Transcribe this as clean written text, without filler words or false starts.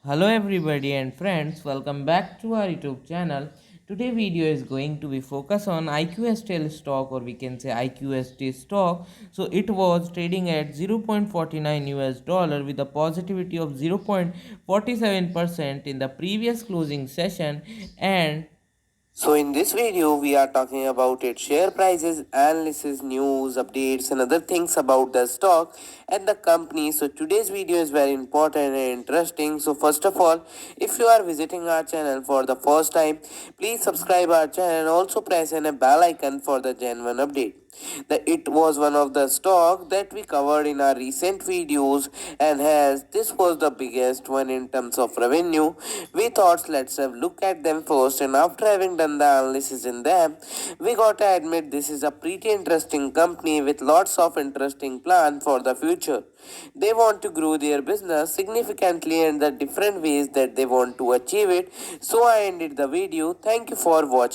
Hello everybody and friends, welcome back to our YouTube channel. Today video is going to be focused on IQSTEL stock, or we can say IQST stock. So it was trading at 0.49 US dollar with a positivity of 0.47% in the previous closing session. And So in this video, we are talking about its share prices, analysis, news, updates and other things about the stock and the company. So today's video is very important and interesting. So first of all, if you are visiting our channel for the first time, please subscribe our channel and also press on a bell icon for the genuine update. It was one of the stock that we covered in our recent videos, and as this was the biggest one in terms of revenue, we thought let's have look at them first, and after having done the analysis in them, we got to admit this is a pretty interesting company with lots of interesting plan for the future. They want to grow their business significantly and the different ways that they want to achieve it. So I ended the video. Thank you for watching.